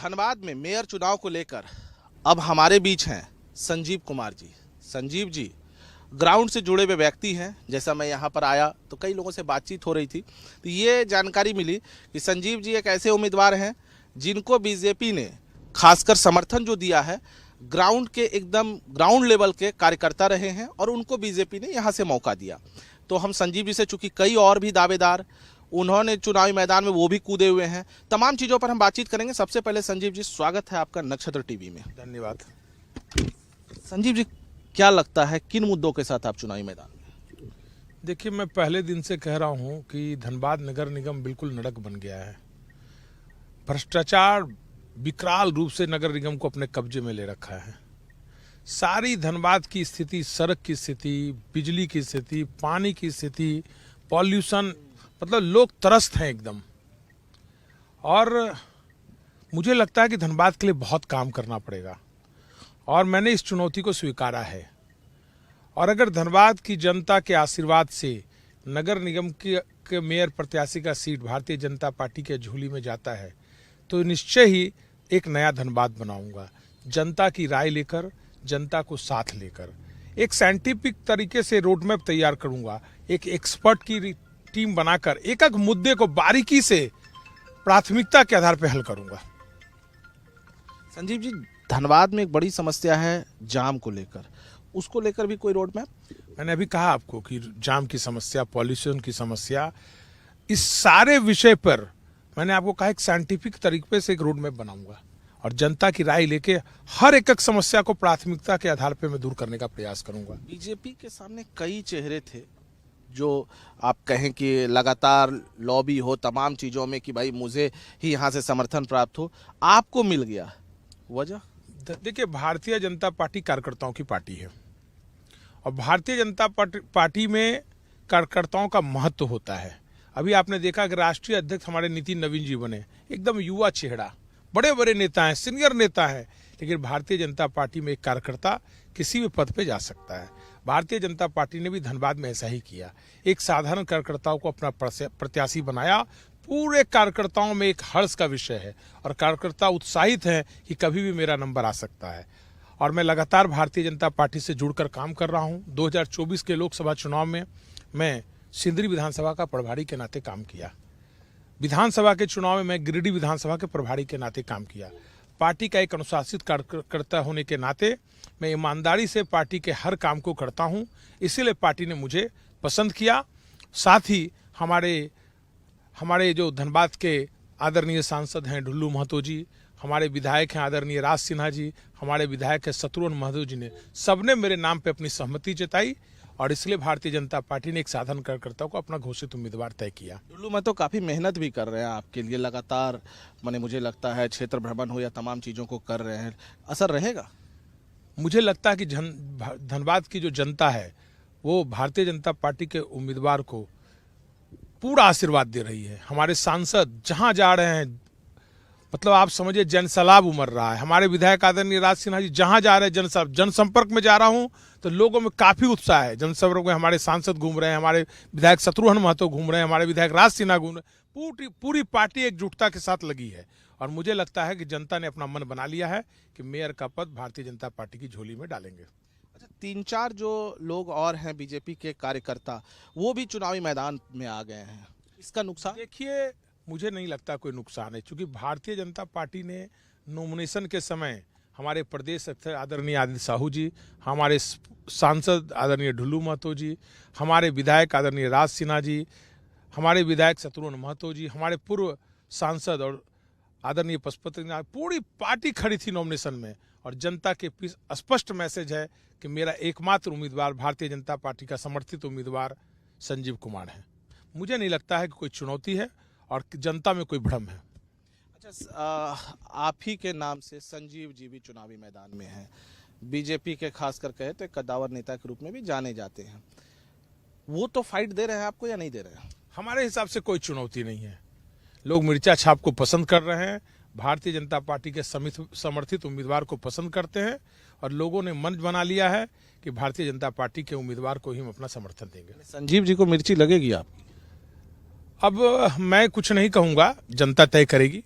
धनबाद में मेयर चुनाव को लेकर अब हमारे बीच हैं संजीव कुमार जी। संजीव जी ग्राउंड से जुड़े हुए व्यक्ति हैं। जैसा मैं यहाँ पर आया तो कई लोगों से बातचीत हो रही थी तो ये जानकारी मिली कि संजीव जी एक ऐसे उम्मीदवार हैं जिनको बीजेपी ने खासकर समर्थन जो दिया है, ग्राउंड के एकदम ग्राउंड लेवल के कार्यकर्ता रहे हैं और उनको बीजेपी ने यहाँ से मौका दिया। तो हम संजीव जी से, चूंकि कई और भी दावेदार उन्होंने चुनावी मैदान में वो भी कूदे हुए हैं, तमाम चीज़ों पर हम बातचीत करेंगे। सबसे पहले संजीव जी स्वागत है आपका नक्षत्र टीवी में। धन्यवाद। संजीव जी क्या लगता है किन मुद्दों के साथ आप चुनावी मैदान में? देखिए, मैं पहले दिन से कह रहा हूं कि धनबाद नगर निगम बिल्कुल नरक बन गया है। भ्रष्टाचार विकराल रूप से नगर निगम को अपने कब्जे में ले रखा है। सारी धनबाद की स्थिति, सड़क की स्थिति, बिजली की स्थिति, पानी की स्थिति, पॉल्यूशन, मतलब लोग त्रस्त हैं एकदम। और मुझे लगता है कि धनबाद के लिए बहुत काम करना पड़ेगा और मैंने इस चुनौती को स्वीकारा है। और अगर धनबाद की जनता के आशीर्वाद से नगर निगम के मेयर प्रत्याशी का सीट भारतीय जनता पार्टी के झोली में जाता है तो निश्चय ही एक नया धनबाद बनाऊंगा, जनता की राय लेकर, जनता को साथ लेकर। एक साइंटिफिक तरीके से रोड मैप तैयार करूंगा, एक एक्सपर्ट की टीम बनाकर एक एक मुद्दे को बारीकी से प्राथमिकता के आधार पर हल करूंगा। संजीव जी धनबाद में एक बड़ी समस्या है जाम को लेकर, उसको लेकर भी कोई रोड मैप? मैंने अभी कहा आपको कि जाम की समस्या, पॉल्यूशन की समस्या, इस सारे विषय पर मैंने आपको कहा एक साइंटिफिक तरीके से एक रोड मैप बनाऊंगा और जनता की राय लेके हर एक समस्या को प्राथमिकता के आधार पर मैं दूर करने का प्रयास करूंगा। बीजेपी के सामने कई चेहरे थे जो आप कहें कि लगातार लॉबी हो तमाम चीज़ों में कि भाई मुझे ही यहाँ से समर्थन प्राप्त हो, आपको मिल गया, वजह? देखिए, भारतीय जनता पार्टी कार्यकर्ताओं की पार्टी है और भारतीय जनता पार्टी में कार्यकर्ताओं का महत्व होता है। अभी आपने देखा कि राष्ट्रीय अध्यक्ष हमारे नितिन नवीन जी बने, एकदम युवा चेहरा, बड़े बड़े नेता हैं, सीनियर नेता हैं, लेकिन भारतीय जनता पार्टी में एक कार्यकर्ता किसी भी पद पे जा सकता है। भारतीय जनता पार्टी ने भी धनबाद में ऐसा ही किया, एक साधारण कार्यकर्ताओं को अपना प्रत्याशी बनाया। पूरे कार्यकर्ताओं में एक हर्ष का विषय है और कार्यकर्ता उत्साहित हैं कि कभी भी मेरा नंबर आ सकता है। और मैं लगातार भारतीय जनता पार्टी से जुड़कर काम कर रहा हूं। 2024 के लोकसभा चुनाव में मैं सिंदरी विधानसभा का प्रभारी के नाते काम किया, विधानसभा के चुनाव में मैं गिरिडीह विधानसभा के प्रभारी के नाते काम किया। पार्टी का एक अनुशासित कार्यकर्ता होने के नाते मैं ईमानदारी से पार्टी के हर काम को करता हूं, इसीलिए पार्टी ने मुझे पसंद किया। साथ ही हमारे जो धनबाद के आदरणीय सांसद हैं ढुल्लू महतो जी, हमारे विधायक हैं आदरणीय राज सिन्हा जी, हमारे विधायक हैं शत्रुघ्न महतो जी ने, सबने मेरे नाम पे अपनी सहमति जताई और इसलिए भारतीय जनता पार्टी ने एक साधारण कार्यकर्ता को अपना घोषित उम्मीदवार तय किया। ढुल्लू महतो काफ़ी मेहनत भी कर रहे हैं आपके लिए, लगातार मुझे लगता है क्षेत्र भ्रमण हो या तमाम चीज़ों को कर रहे हैं, असर रहेगा? मुझे लगता है कि धनबाद की जो जनता है वो भारतीय जनता पार्टी के उम्मीदवार को पूरा आशीर्वाद दे रही है। हमारे सांसद जहां जा रहे हैं, मतलब आप समझिए जनसैलाब उमड़ रहा है। हमारे विधायक आदरणीय राज सिन्हा जी जहां जा रहे हैं, जनसंपर्क में जा रहा हूं तो लोगों में काफी उत्साह है। जनसंपर्क में हमारे सांसद घूम रहे हैं, हमारे विधायक शत्रुघ्न महतो घूम रहे हैं, हमारे विधायक राज सिन्हा घूम रहे हैं। पूरी पार्टी एकजुटता के साथ लगी है और मुझे लगता है कि जनता ने अपना मन बना लिया है कि मेयर का पद भारतीय जनता पार्टी की झोली में डालेंगे। अच्छा, 3-4 जो लोग और हैं बीजेपी के कार्यकर्ता, वो भी चुनावी मैदान में आ गए हैं, इसका नुकसान? देखिए, मुझे नहीं लगता कोई नुकसान है, क्योंकि भारतीय जनता पार्टी ने नॉमिनेशन के समय हमारे प्रदेश अध्यक्ष आदरणीय आदित्य साहू जी, हमारे सांसद आदरणीय ढुल्लू महतो जी, हमारे विधायक आदरणीय राज सिन्हा जी, हमारे विधायक शत्रुघ्न महतो जी, हमारे पूर्व सांसद और आदरणीय पशुपति, पूरी पार्टी खड़ी थी नॉमिनेशन में और जनता के स्पष्ट मैसेज है कि मेरा एकमात्र उम्मीदवार भारतीय जनता पार्टी का समर्थित उम्मीदवार संजीव कुमार है। मुझे नहीं लगता है कि कोई चुनौती है और जनता में कोई भ्रम है। अच्छा, आप ही के नाम से संजीव जी भी चुनावी मैदान में हैं, बीजेपी के खासकर कहे तो कद्दावर नेता के रूप में भी जाने जाते हैं, वो तो फाइट दे रहे हैं आपको या नहीं दे रहे हैं? हमारे हिसाब से कोई चुनौती नहीं है। लोग मिर्चा छाप को पसंद कर रहे हैं, भारतीय जनता पार्टी के समर्थित उम्मीदवार को पसंद करते हैं और लोगों ने मन बना लिया है कि भारतीय जनता पार्टी के उम्मीदवार को ही हम अपना समर्थन देंगे। संजीव जी को मिर्ची लगेगी आपकी? अब मैं कुछ नहीं कहूंगा, जनता तय करेगी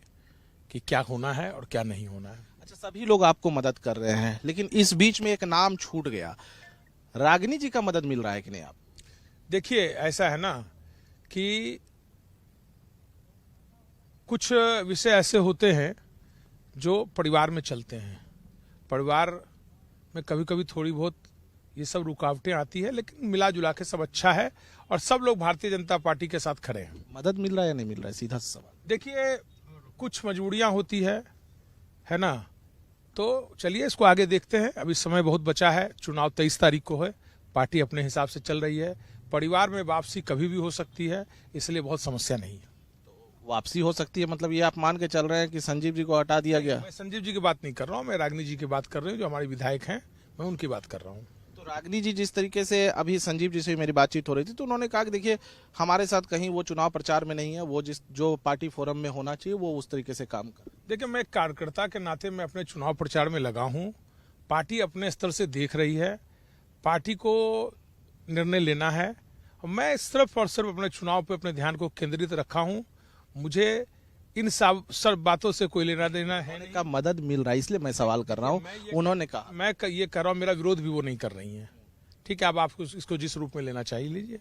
कि क्या होना है और क्या नहीं होना है। अच्छा, सभी लोग आपको मदद कर रहे हैं, लेकिन इस बीच में एक नाम छूट गया, रागिनी जी का मदद मिल रहा है कि नहीं? आप देखिए, ऐसा है ना कि कुछ विषय ऐसे होते हैं जो परिवार में चलते हैं। परिवार में कभी कभी थोड़ी बहुत ये सब रुकावटें आती है, लेकिन मिला जुला के सब अच्छा है और सब लोग भारतीय जनता पार्टी के साथ खड़े हैं। मदद मिल रहा है या नहीं मिल रहा है, सीधा सा सवाल। देखिए, कुछ मजबूरियां होती है ना, तो चलिए इसको आगे देखते हैं। अभी समय बहुत बचा है, चुनाव 23 तारीख को है, पार्टी अपने हिसाब से चल रही है। परिवार में वापसी कभी भी हो सकती है, इसलिए बहुत समस्या नहीं है। वापसी हो सकती है मतलब ये आप मान के चल रहे हैं कि संजीव जी को हटा दिया गया? मैं संजीव जी की बात नहीं कर रहा हूँ, मैं रागिनी जी की बात कर रही हूँ, जो हमारे विधायक हैं, मैं उनकी बात कर रहा हूँ। तो रागिनी जी, जिस तरीके से अभी संजीव जी से मेरी बातचीत हो रही थी, तो उन्होंने कहा कि देखिए हमारे साथ कहीं वो चुनाव प्रचार में नहीं है, वो जो पार्टी फोरम में होना चाहिए वो उस तरीके से काम कर। देखिए, मैं कार्यकर्ता के नाते मैं अपने चुनाव प्रचार में लगा हूँ। पार्टी अपने स्तर से देख रही है, पार्टी को निर्णय लेना है। मैं सिर्फ और सिर्फ अपने चुनाव पर अपने ध्यान को केंद्रित रखा हूँ। मुझे इन सब बातों से कोई लेना देना है नहीं। का मदद मिल रहा है, इसलिए मैं सवाल कर रहा हूँ। उन्होंने कहा, मैं ये कर रहा हूँ, मेरा विरोध भी वो नहीं कर रही है। ठीक है, अब आपको इसको जिस रूप में लेना चाहिए लीजिए।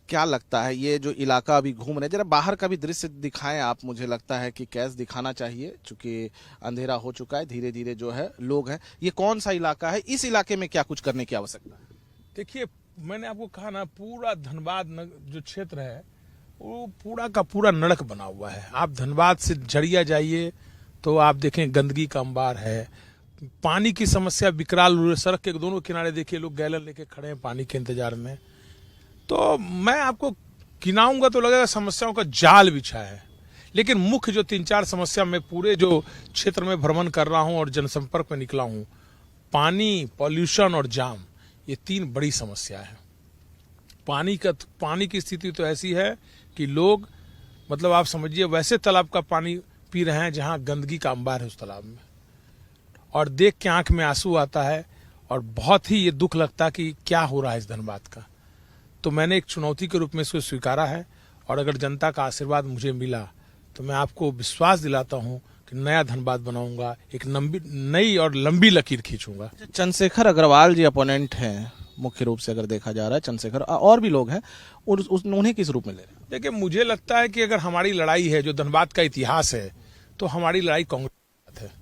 क्या लगता है ये जो इलाका अभी घूम रहे, जरा बाहर का भी दृश्य दिखाएं आप। मुझे लगता है कि कैश दिखाना चाहिए, चूंकि अंधेरा हो चुका है, धीरे धीरे जो है लोग हैं। ये कौन सा इलाका है, इस इलाके में क्या कुछ करने की आवश्यकता है? देखिए, मैंने आपको कहा ना, पूरा धनबाद जो क्षेत्र है वो पूरा का पूरा नरक बना हुआ है। आप धनबाद से झड़िया जाइए तो आप देखें गंदगी का अंबार है, पानी की समस्या विकराल, सड़क के दोनों किनारे देखिए लोग गैलन लेके खड़े हैं पानी के इंतजार में। तो मैं आपको गिनाऊंगा तो लगेगा समस्याओं का जाल बिछा है, लेकिन मुख्य जो 3-4 समस्या मैं पूरे जो क्षेत्र में भ्रमण कर रहा हूं और जनसंपर्क में निकला हूं, पानी, पॉल्यूशन और जाम, ये 3 बड़ी समस्या है। पानी की स्थिति तो ऐसी है कि लोग, मतलब आप समझिए, वैसे तालाब का पानी पी रहे हैं जहां गंदगी का अंबार है उस तालाब में, और देख के आंख में आंसू आता है और बहुत ही ये दुख लगता कि क्या हो रहा है इस धनबाद का। तो मैंने एक चुनौती के रूप में इसको स्वीकारा है, और अगर जनता का आशीर्वाद मुझे मिला तो मैं आपको विश्वास दिलाता हूं कि नया धनबाद बनाऊंगा, एक नई और लंबी लकीर खींचूंगा। चंद्रशेखर अग्रवाल जी अपोनेंट हैं मुख्य रूप से, अगर देखा जा रहा है चंद्रशेखर, और भी लोग हैं, उन्हें किस रूप में ले रहे हैं? देखिए, मुझे लगता है कि अगर हमारी लड़ाई है, जो धनबाद का इतिहास है, तो हमारी लड़ाई कांग्रेस के साथ है।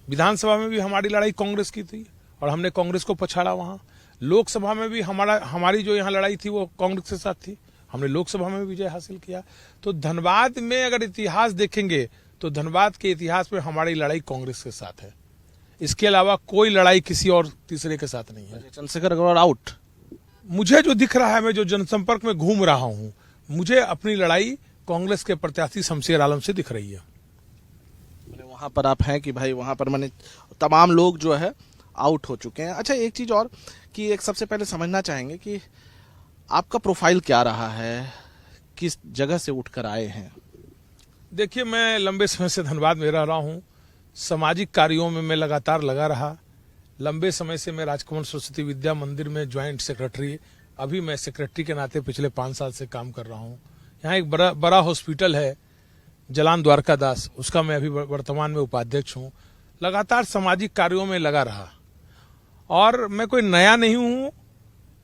विधानसभा में भी हमारी लड़ाई कांग्रेस की थी और हमने कांग्रेस को पछाड़ा। वहां लोकसभा में भी हमारी जो यहाँ लड़ाई थी वो कांग्रेस के साथ थी, हमने लोकसभा में विजय हासिल किया। तो धनबाद में अगर इतिहास देखेंगे तो धनबाद के इतिहास में हमारी लड़ाई कांग्रेस के साथ है। इसके अलावा कोई लड़ाई किसी और तीसरे के साथ नहीं है। चंद्रशेखर अग्रवाल आउट। मुझे जो दिख रहा है, मैं जो जनसंपर्क में घूम रहा हूं, मुझे अपनी लड़ाई कांग्रेस के प्रत्याशी शमशेर आलम से दिख रही है। वहां पर आप हैं कि भाई वहां पर मैंने तमाम लोग जो है आउट हो चुके हैं। अच्छा, एक चीज और कि एक सबसे पहले समझना चाहेंगे कि आपका प्रोफाइल क्या रहा है, किस जगह से उठकर आए हैं? देखिए, मैं लंबे समय से धनबाद में रह रहा हूं, सामाजिक कार्यों में मैं लगातार लगा रहा। लंबे समय से मैं राजकमल सरस्वती विद्या मंदिर में ज्वाइंट सेक्रेटरी, अभी मैं सेक्रेटरी के नाते पिछले 5 साल से काम कर रहा हूं। यहाँ एक बड़ा हॉस्पिटल है जलान द्वारका दास, उसका मैं अभी वर्तमान में उपाध्यक्ष हूँ। लगातार सामाजिक कार्यों में लगा रहा, और मैं कोई नया नहीं हूँ,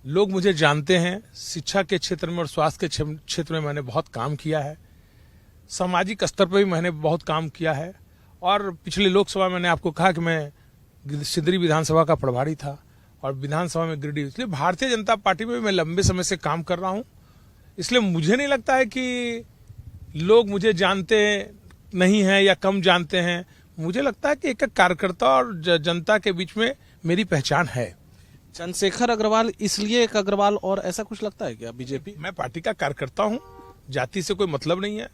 लोग मुझे जानते हैं। शिक्षा के क्षेत्र में और स्वास्थ्य के क्षेत्र में मैंने बहुत काम किया है, सामाजिक स्तर पर भी मैंने बहुत काम किया है। और पिछले लोकसभा में मैंने आपको कहा कि मैं सिदरी विधानसभा का प्रभारी था और विधानसभा में गिरिडीह। इसलिए भारतीय जनता पार्टी में मैं लंबे समय से काम कर रहा हूं, इसलिए मुझे नहीं लगता है कि लोग मुझे जानते नहीं हैं या कम जानते हैं। मुझे लगता है कि एक कार्यकर्ता और जनता के बीच में मेरी पहचान है। चंद्रशेखर अग्रवाल इसलिए एक अग्रवाल, और ऐसा कुछ लगता है क्या बीजेपी? मैं पार्टी का कार्यकर्ता हूं, जाति से कोई मतलब नहीं है।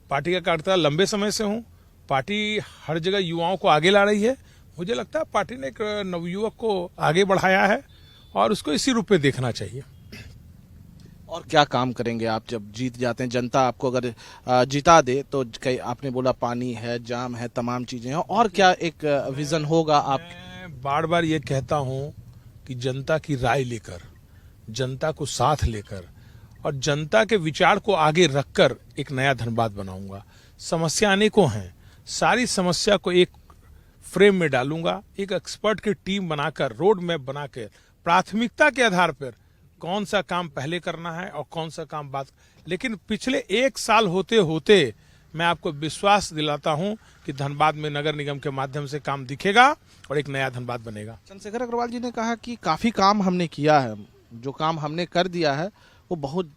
पार्टी का कार्यकर्ता लंबे समय से हूं, पार्टी हर जगह युवाओं को आगे ला रही है। मुझे लगता है पार्टी ने एक नवयुवक को आगे बढ़ाया है और उसको इसी रूप में देखना चाहिए। और क्या काम करेंगे आप जब जीत जाते हैं? जनता आपको अगर जिता दे तो कई, आपने बोला पानी है, जाम है, तमाम चीजें हैं, और क्या एक विजन होगा आप? मैं बार बार ये कहता हूं कि जनता की राय लेकर, जनता को साथ लेकर और जनता के विचार को आगे रखकर एक नया धनबाद बनाऊंगा। समस्या अनेकों हैं, सारी समस्या को एक फ्रेम में डालूंगा, एक एक्सपर्ट की टीम बनाकर, रोड मैप बनाकर, प्राथमिकता के आधार पर कौन सा काम पहले करना है और कौन सा काम बाद। लेकिन पिछले 1 साल होते होते मैं आपको विश्वास दिलाता हूं कि धनबाद में नगर निगम के माध्यम से काम दिखेगा और एक नया धनबाद बनेगा। चंद्रशेखर अग्रवाल जी ने कहा कि काफी काम हमने किया है, जो काम हमने कर दिया है वो बहुत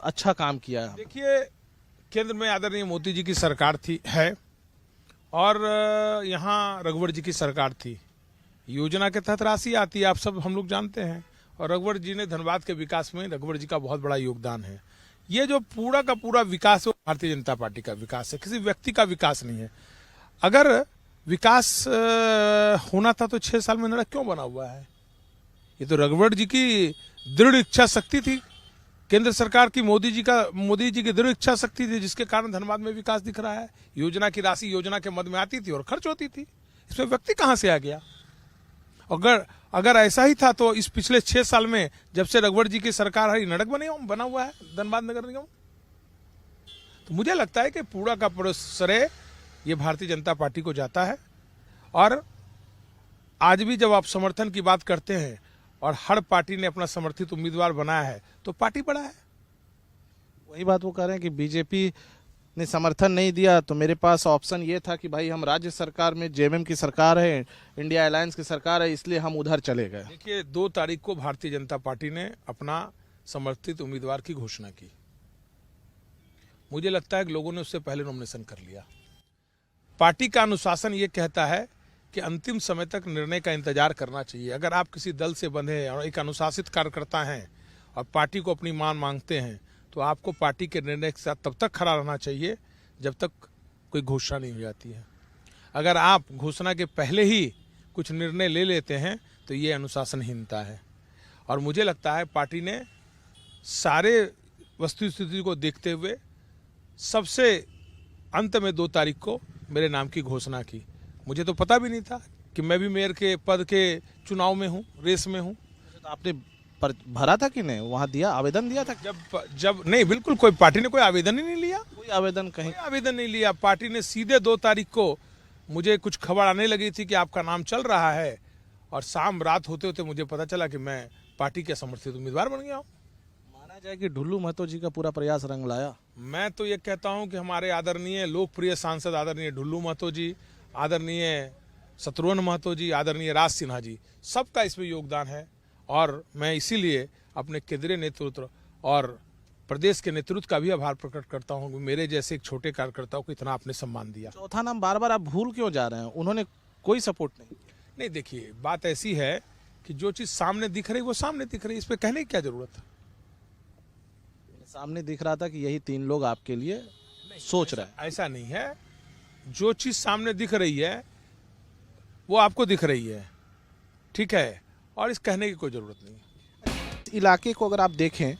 अच्छा काम किया है। देखिए, केंद्र में आदरणीय मोदी जी की सरकार है और यहाँ रघुवर जी की सरकार थी। योजना के तहत राशि आती है, आप सब हम लोग जानते हैं, और रघुवर जी ने धनबाद के विकास में रघुवर जी का बहुत बड़ा योगदान है। ये जो पूरा का पूरा विकास है भारतीय जनता पार्टी का विकास है, किसी व्यक्ति का विकास नहीं है। अगर विकास होना था तो 6 साल में नरक क्यों बना हुआ है? ये तो रघुवर जी की दृढ़ इच्छा शक्ति थी, केंद्र सरकार की, मोदी जी की दृढ़ इच्छा शक्ति थी, जिसके कारण धनबाद में विकास दिख रहा है। योजना की राशि योजना के मद में आती थी और खर्च होती थी। इसमें व्यक्ति कहां से आ गया? अगर ऐसा ही था तो इस पिछले 6 साल में जब से रघुवर जी की सरकार है, नरक बना हुआ है धनबाद नगर निगम। तो मुझे लगता है कि पूरा का पूरा श्रेय ये भारतीय जनता पार्टी को जाता है। और आज भी जब आप समर्थन की बात करते हैं और हर पार्टी ने अपना समर्थित उम्मीदवार बनाया है तो पार्टी बड़ा है। वही बात वो कह रहे हैं कि बीजेपी ने समर्थन नहीं दिया तो मेरे पास ऑप्शन ये था कि भाई हम राज्य सरकार में जेएमएम की सरकार है, इंडिया अलायंस की सरकार है, इसलिए हम उधर चले गए। देखिए, 2 तारीख को भारतीय जनता पार्टी ने अपना समर्थित उम्मीदवार की घोषणा की। मुझे लगता है कि लोगों ने उससे पहले नॉमिनेशन कर लिया। पार्टी का अनुशासन ये कहता है कि अंतिम समय तक निर्णय का इंतजार करना चाहिए। अगर आप किसी दल से बंधे हैं और एक अनुशासित कार्यकर्ता हैं और पार्टी को अपनी मान मांगते हैं तो आपको पार्टी के निर्णय के साथ तब तक खड़ा रहना चाहिए जब तक कोई घोषणा नहीं हो जाती है। अगर आप घोषणा के पहले ही कुछ निर्णय ले लेते हैं तो ये अनुशासनहीनता है। और मुझे लगता है पार्टी ने सारे वस्तुस्थिति को देखते हुए सबसे अंत में 2 तारीख को मेरे नाम की घोषणा की। मुझे तो पता भी नहीं था कि मैं भी मेयर के पद के चुनाव में हूँ, रेस में हूँ। तो आपने भरा था कि नहीं, वहाँ दिया, आवेदन दिया था? जब नहीं, बिल्कुल कोई पार्टी ने कोई आवेदन ही नहीं लिया। कोई आवेदन नहीं लिया। पार्टी ने सीधे 2 तारीख को मुझे कुछ खबर आने लगी थी कि आपका नाम चल रहा है, और शाम रात होते होते मुझे पता चला कि मैं पार्टी के समर्थित उम्मीदवार बन गया हूँ। माना जाए कि ढुल्लू महतो जी का पूरा प्रयास रंग लाया। मैं तो ये कहता हूँ कि हमारे आदरणीय लोकप्रिय सांसद आदरणीय ढुल्लू महतो जी, आदरणीय शत्रुघ्न महतो जी, आदरणीय राज सिन्हा जी, सबका इसमें योगदान है। और मैं इसीलिए अपने केंद्रीय नेतृत्व और प्रदेश के नेतृत्व का भी आभार प्रकट करता हूं कि मेरे जैसे एक छोटे कार्यकर्ताओं को इतना आपने सम्मान दिया। चौथा नाम बार बार आप भूल क्यों जा रहे हैं? उन्होंने कोई सपोर्ट नहीं। देखिए, बात ऐसी है कि जो चीज सामने दिख रही वो सामने दिख रही, इस पे कहने की क्या जरूरत है? सामने दिख रहा था कि यही 3 लोग आपके लिए सोच रहे हैं। ऐसा नहीं है, जो चीज सामने दिख रही है वो आपको दिख रही है, ठीक है, और इस कहने की कोई जरूरत नहीं। इलाके को अगर आप देखें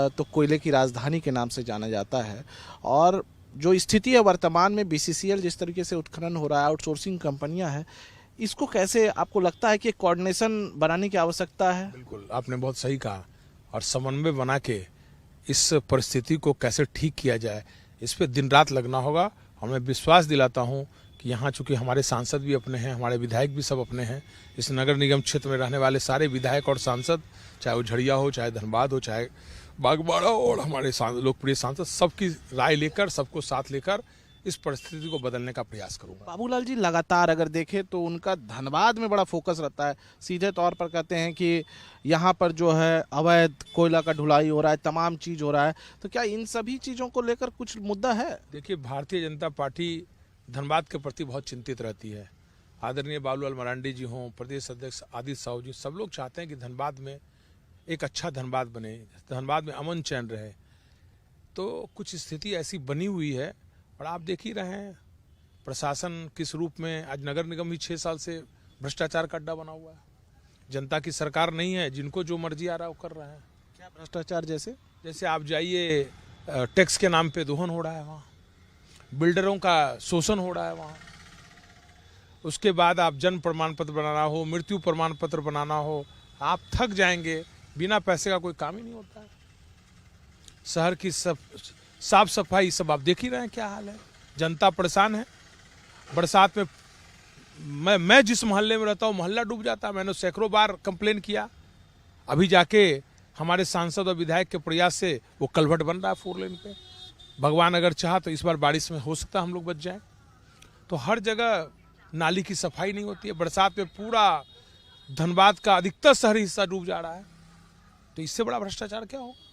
तो कोयले की राजधानी के नाम से जाना जाता है, और जो स्थिति है वर्तमान में बीसीसीएल जिस तरीके से उत्खनन हो रहा है, आउटसोर्सिंग कंपनियां हैं, इसको कैसे आपको लगता है कि कोऑर्डिनेशन बनाने की आवश्यकता है? बिल्कुल, आपने बहुत सही कहा, और समन्वय बना के इस परिस्थिति को कैसे ठीक किया जाए, इस पे दिन रात लगना होगा। और मैं विश्वास दिलाता हूं कि यहाँ चूंकि हमारे सांसद भी अपने हैं, हमारे विधायक भी सब अपने हैं, इस नगर निगम क्षेत्र में रहने वाले सारे विधायक और सांसद, चाहे वो झड़िया हो, चाहे धनबाद हो, चाहे बागबाड़ा हो, और हमारे लोकप्रिय सांसद, सबकी राय लेकर, सबको साथ लेकर इस परिस्थिति को बदलने का प्रयास करूंगा। बाबूलाल जी लगातार अगर देखें तो उनका धनबाद में बड़ा फोकस रहता है। सीधे तौर पर कहते हैं कि यहाँ पर जो है अवैध कोयला का ढुलाई हो रहा है, तमाम चीज हो रहा है। तो क्या इन सभी चीजों को लेकर कुछ मुद्दा है? देखिए, भारतीय जनता पार्टी धनबाद के प्रति बहुत चिंतित रहती है। आदरणीय बाबूलाल मरांडी जी हों, प्रदेश अध्यक्ष आदित्य साहू जी, सब लोग चाहते हैं कि धनबाद में एक अच्छा धनबाद बने, धनबाद में अमन चैन रहे। तो कुछ स्थिति ऐसी बनी हुई है, और आप देख ही रहे हैं प्रशासन किस रूप में। आज नगर निगम ही 6 साल से भ्रष्टाचार का अड्डा बना हुआ है। जनता की सरकार नहीं है, जिनको जो मर्जी आ रहा है वो कर रहे हैं। क्या भ्रष्टाचार? जैसे आप जाइए, टैक्स के नाम पे दोहन हो रहा है वहाँ, बिल्डरों का शोषण हो रहा है वहाँ। उसके बाद आप जन्म प्रमाण पत्र बनाना हो, मृत्यु प्रमाण पत्र बनाना हो, आप थक जाएंगे। बिना पैसे का कोई काम ही नहीं होता है। शहर की साफ सफाई सब आप देख ही रहे हैं क्या हाल है। जनता परेशान है। बरसात में मैं जिस मोहल्ले में रहता हूँ मोहल्ला डूब जाता है। मैंने सैकड़ों बार कंप्लेन किया। अभी जाके हमारे सांसद और विधायक के प्रयास से वो कलवर्ट बन रहा है 4 लेन पे। भगवान अगर चाहा तो इस बार बारिश में हो सकता है हम लोग बच जाएं। तो हर जगह नाली की सफाई नहीं होती है। बरसात में पूरा धनबाद का अधिकतर शहरी हिस्सा डूब जा रहा है। तो इससे बड़ा भ्रष्टाचार क्या होगा।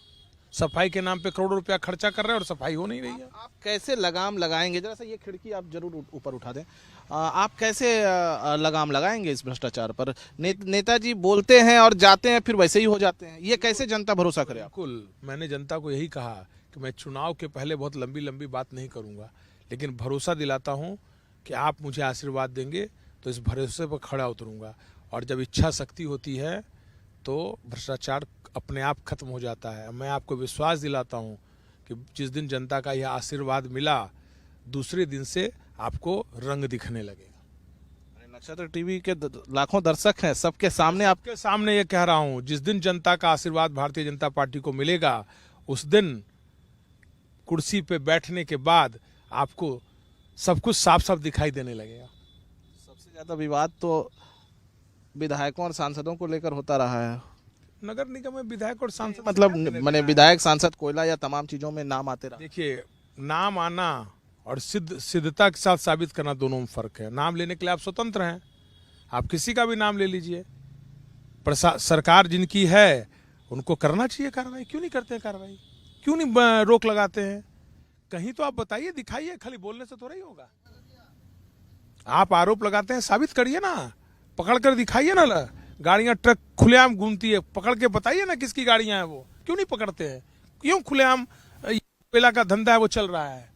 सफाई के नाम पे करोड़ों रुपया खर्चा कर रहे हैं और सफाई हो नहीं रही है। आप कैसे लगाम लगाएंगे, जरा सा ये खिड़की आप जरूर ऊपर उठा दें। आप कैसे लगाम लगाएंगे इस भ्रष्टाचार पर? नेताजी बोलते हैं और जाते हैं फिर वैसे ही हो जाते हैं, ये कैसे जनता भरोसा करे? बिल्कुल, मैंने जनता को यही कहा कि मैं चुनाव के पहले बहुत लंबी लंबी बात नहीं करूंगा, लेकिन भरोसा दिलाता हूं कि आप मुझे आशीर्वाद देंगे तो इस भरोसे पर खड़ा उतरूंगा। और जब इच्छा शक्ति होती है तो भ्रष्टाचार अपने आप खत्म हो जाता है। मैं आपको विश्वास दिलाता हूं कि जिस दिन जनता का यह आशीर्वाद मिला, दूसरे दिन से आपको रंग दिखने लगेगा। नक्षत्र टीवी के लाखों दर्शक हैं, सबके सामने आपके सामने ये कह रहा हूं, जिस दिन जनता का आशीर्वाद भारतीय जनता पार्टी को मिलेगा, उस दिन कुर्सी पे बैठने के बाद आपको सब कुछ साफ साफ दिखाई देने लगेगा। सबसे ज्यादा विवाद तो विधायकों और सांसदों को लेकर होता रहा है। नगर निगम में विधायक और सांसद मतलब मैंने विधायक, सांसद, कोयला या तमाम चीजों में नाम आते रहा। देखिए, नाम आना और सिद्धता के साथ साबित करना दोनों में फर्क है। नाम लेने के लिए आप स्वतंत्र हैं, आप किसी का भी नाम ले लीजिए। सरकार जिनकी है उनको करना चाहिए कार्रवाई। क्यों नहीं करते हैं कार्रवाई? क्यों नहीं रोक लगाते हैं? कहीं तो आप बताइए, दिखाइए। खाली बोलने से थोड़ा ही होगा। आप आरोप लगाते हैं, साबित करिए ना, पकड़ कर दिखाइए ना। गाड़ियां ट्रक खुलेआम घूमती है, पकड़ के बताइए ना किसकी गाड़ियां हैं वो। क्यों नहीं पकड़ते हैं? क्यों खुलेआम कोयला का धंधा है वो चल रहा है?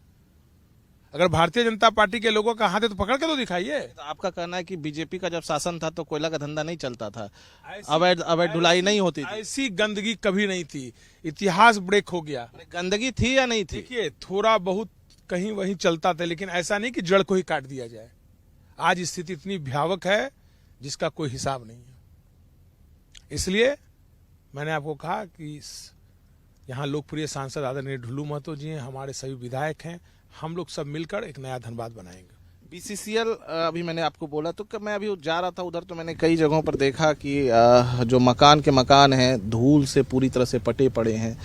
अगर भारतीय जनता पार्टी के लोगों का हाथ है तो पकड़ के तो दिखाइए। तो आपका कहना है कि बीजेपी का जब शासन था तो कोयला का धंधा नहीं चलता था, अवैध ढुलाई नहीं होती थी? ऐसी गंदगी कभी नहीं थी। इतिहास ब्रेक हो गया। गंदगी थी या नहीं थी? देखिए, थोड़ा बहुत कहीं वहीं चलता था, लेकिन ऐसा नहीं कि जड़ को ही काट दिया जाए। आज स्थिति इतनी भयावक है जिसका कोई हिसाब नहीं है। इसलिए मैंने आपको कहा कि यहाँ लोकप्रिय सांसद आदरणीय ढुल्लू महतो जी हैं, हमारे सभी विधायक हैं, हम लोग सब मिलकर एक नया धनबाद बनाएंगे। बीसीसीएल, अभी मैंने आपको बोला तो मैं अभी जा रहा था उधर, तो मैंने कई जगहों पर देखा कि जो मकान के मकान हैं धूल से पूरी तरह से पटे पड़े हैं।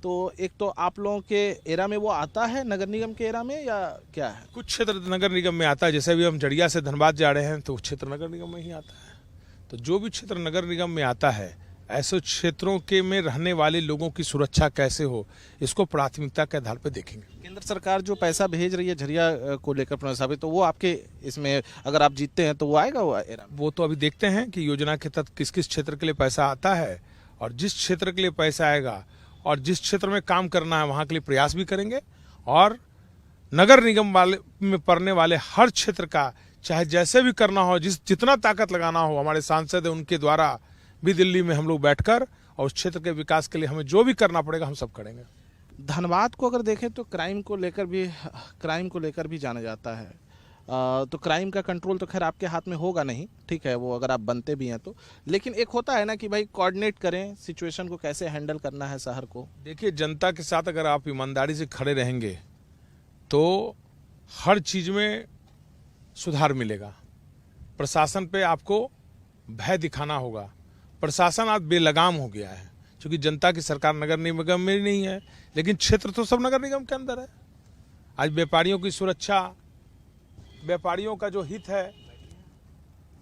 तो एक तो आप लोगों के एरा में वो आता है, नगर निगम के एरा में, या क्या है? कुछ क्षेत्र नगर निगम में आता है। जैसे भी हम जड़िया से धनबाद जा रहे हैं तो क्षेत्र नगर निगम में ही आता है। तो जो भी क्षेत्र नगर निगम में आता है, ऐसे क्षेत्रों के में रहने वाले लोगों की सुरक्षा कैसे हो, इसको प्राथमिकता के आधार पर देखेंगे। केंद्र सरकार जो पैसा भेज रही है झरिया को लेकर प्रसाद, तो वो आपके इसमें अगर आप जीतते हैं तो वो आएगा वो एरा? वो तो अभी देखते हैं कि योजना के तहत किस किस क्षेत्र के लिए पैसा आता है, और जिस क्षेत्र के लिए पैसा आएगा और जिस क्षेत्र में काम करना है वहाँ के लिए प्रयास भी करेंगे। और नगर निगम वाले में पड़ने वाले हर क्षेत्र का चाहे जैसे भी करना हो, जितना ताकत लगाना हो, हमारे सांसद है उनके द्वारा भी दिल्ली में हम लोग बैठकर और उस क्षेत्र के विकास के लिए हमें जो भी करना पड़ेगा हम सब करेंगे। धनबाद को अगर देखें तो क्राइम को लेकर भी जाना जाता है। तो क्राइम का कंट्रोल तो खैर आपके हाथ में होगा नहीं, ठीक है, वो अगर आप बनते भी हैं तो, लेकिन एक होता है ना कि भाई कोऑर्डिनेट करें सिचुएशन को, कैसे हैंडल करना है शहर को। देखिए, जनता के साथ अगर आप ईमानदारी से खड़े रहेंगे तो हर चीज में सुधार मिलेगा। प्रशासन पे आपको भय दिखाना होगा। प्रशासन आज बेलगाम हो गया है, क्योंकि जनता की सरकार नगर निगम में नहीं है, लेकिन क्षेत्र तो सब नगर निगम के अंदर है। आज व्यापारियों की सुरक्षा, व्यापारियों का जो हित है,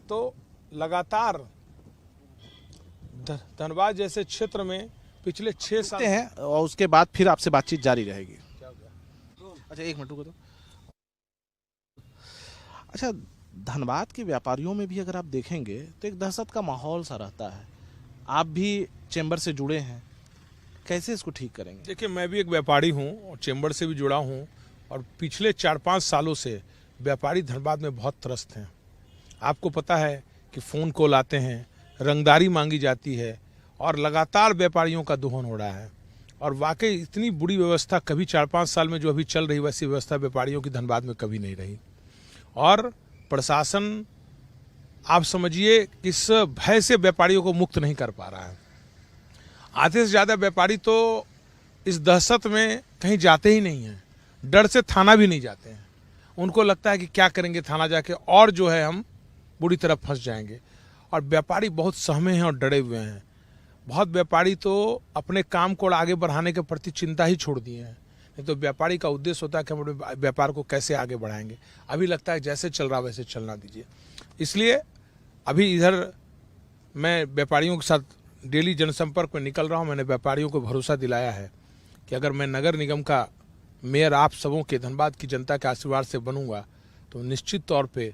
तो लगातार धनबाद जैसे क्षेत्र में पिछले 6 साल हैं और उसके बाद फिर आपसे बातचीत जारी रहेगी। अच्छा, एक मिनट रुको तो। अच्छा, धनबाद के व्यापारियों में भी अगर आप देखेंगे तो एक दहशत का माहौल सा रहता है। आप भी चेंबर से जुड़े हैं, कैसे इसको ठीक करेंगे? देखिए, मैं भी एक व्यापारी हूं और चेंबर से भी जुड़ा हूं, और पिछले 4-5 सालों से व्यापारी धनबाद में बहुत त्रस्त हैं। आपको पता है कि फ़ोन कॉल आते हैं, रंगदारी मांगी जाती है, और लगातार व्यापारियों का दोहन हो रहा है। और वाकई इतनी बुरी व्यवस्था कभी 4-5 साल में जो अभी चल रही, वैसी व्यवस्था व्यापारियों की धनबाद में कभी नहीं रही। और प्रशासन, आप समझिए, इस भय से व्यापारियों को मुक्त नहीं कर पा रहा है। आधे से ज़्यादा व्यापारी तो इस दहशत में कहीं जाते ही नहीं हैं, डर से थाना भी नहीं जाते हैं। उनको लगता है कि क्या करेंगे थाना जाके, और जो है हम बुरी तरह फंस जाएंगे। और व्यापारी बहुत सहमे हैं और डरे हुए हैं। बहुत व्यापारी तो अपने काम को आगे बढ़ाने के प्रति चिंता ही छोड़ दिए हैं। नहीं तो व्यापारी का उद्देश्य होता है कि हम अपने व्यापार को कैसे आगे बढ़ाएंगे। अभी लगता है जैसे चल रहा वैसे चलना दीजिए। इसलिए अभी इधर मैं व्यापारियों के साथ डेली जनसंपर्क में निकल रहा हूँ। मैंने व्यापारियों को भरोसा दिलाया है कि अगर मैं नगर निगम का मेयर आप सबों के, धनबाद की जनता के आशीर्वाद से बनूंगा तो निश्चित तौर पे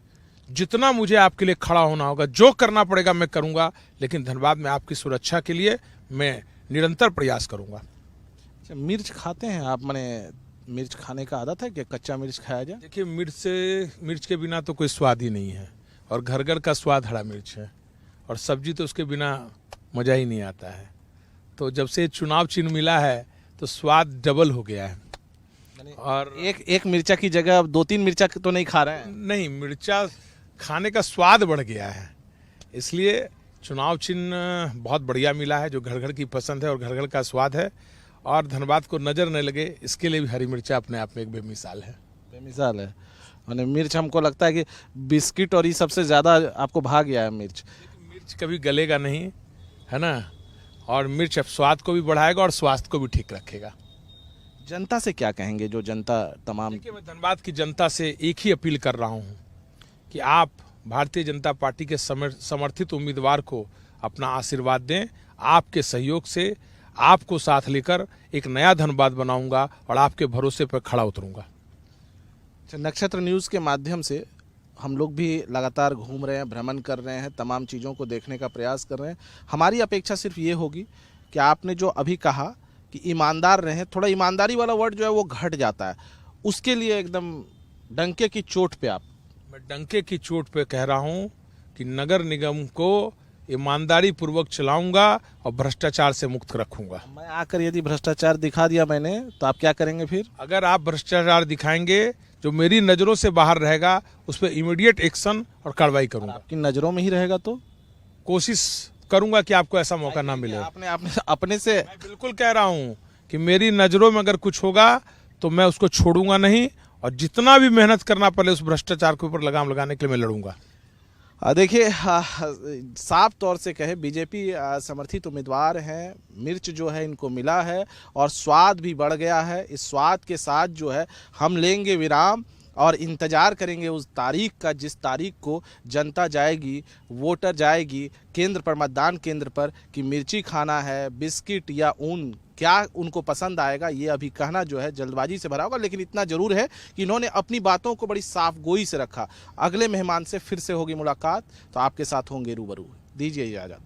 जितना मुझे आपके लिए खड़ा होना होगा, जो करना पड़ेगा मैं करूंगा। लेकिन धनबाद में आपकी सुरक्षा के लिए मैं निरंतर प्रयास करूंगा। अच्छा, मिर्च खाते हैं आप? माने मिर्च खाने का आदत है कि कच्चा मिर्च खाया जाए? देखिए, मिर्च के बिना तो कोई स्वाद ही नहीं है। और घर घर का स्वाद हरा मिर्च है, और सब्जी तो उसके बिना मजा ही नहीं आता है। तो जब से चुनाव चिन्ह मिला है तो स्वाद डबल हो गया है। और एक मिर्चा की जगह अब 2-3 मिर्चा तो नहीं खा रहे हैं? नहीं, मिर्चा खाने का स्वाद बढ़ गया है। इसलिए चुनाव चिन्ह बहुत बढ़िया मिला है, जो घर घर की पसंद है और घर घर का स्वाद है। और धनबाद को नजर न लगे, इसके लिए भी हरी मिर्चा अपने आप में एक बेमिसाल है। बेमिसाल है। माने मिर्च हमको लगता है कि बिस्किट और ये सबसे ज़्यादा आपको भा गया है मिर्च। मिर्च कभी गलेगा नहीं, है ना। और मिर्च अब स्वाद को भी बढ़ाएगा और स्वास्थ्य को भी ठीक रखेगा। जनता से क्या कहेंगे, जो जनता तमाम? देखिए, मैं धनबाद की जनता से एक ही अपील कर रहा हूँ कि आप भारतीय जनता पार्टी के समर्थित उम्मीदवार को अपना आशीर्वाद दें। आपके सहयोग से आपको साथ लेकर एक नया धनबाद बनाऊंगा और आपके भरोसे पर खड़ा उतरूंगा। नक्षत्र न्यूज़ के माध्यम से हम लोग भी लगातार घूम रहे हैं, भ्रमण कर रहे हैं, तमाम चीज़ों को देखने का प्रयास कर रहे हैं। हमारी अपेक्षा सिर्फ ये होगी कि आपने जो अभी कहा कि ईमानदार रहें, थोड़ा ईमानदारी वाला वर्ड जो है वो घट जाता है, उसके लिए एकदम डंके की चोट पे आप? मैं डंके की चोट पे कह रहा हूँ कि नगर निगम को ईमानदारी पूर्वक चलाऊंगा और भ्रष्टाचार से मुक्त रखूंगा। मैं आकर यदि भ्रष्टाचार दिखा दिया मैंने, तो आप क्या करेंगे फिर? अगर आप भ्रष्टाचार दिखाएंगे जो मेरी नज़रों से बाहर रहेगा, उस पर इमीडिएट एक्शन और कार्रवाई करूंगा। आपकी नज़रों में ही रहेगा तो कोशिश करूंगा कि आपको ऐसा मौका ना मिले। आपने अपने से? मैं बिल्कुल कह रहा हूं कि मेरी नज़रों में अगर कुछ होगा तो मैं उसको छोड़ूंगा नहीं, और जितना भी मेहनत करना पड़े उस भ्रष्टाचार के ऊपर लगाम लगाने के लिए मैं लड़ूंगा। देखिए, साफ तौर से कहे, बीजेपी समर्थित उम्मीदवार हैं, मिर्च जो है इनको मिला है और स्वाद भी बढ़ गया है। इस स्वाद के साथ जो है हम लेंगे विराम और इंतज़ार करेंगे उस तारीख का, जिस तारीख को जनता जाएगी, वोटर जाएगी केंद्र पर, मतदान केंद्र पर, कि मिर्ची खाना है, बिस्किट या ऊन, क्या उनको पसंद आएगा। ये अभी कहना जो है जल्दबाजी से भरा होगा, लेकिन इतना जरूर है कि इन्होंने अपनी बातों को बड़ी साफ गोई से रखा। अगले मेहमान से फिर से होगी मुलाकात, तो आपके साथ होंगे रूबरू। दीजिए इजाज़त।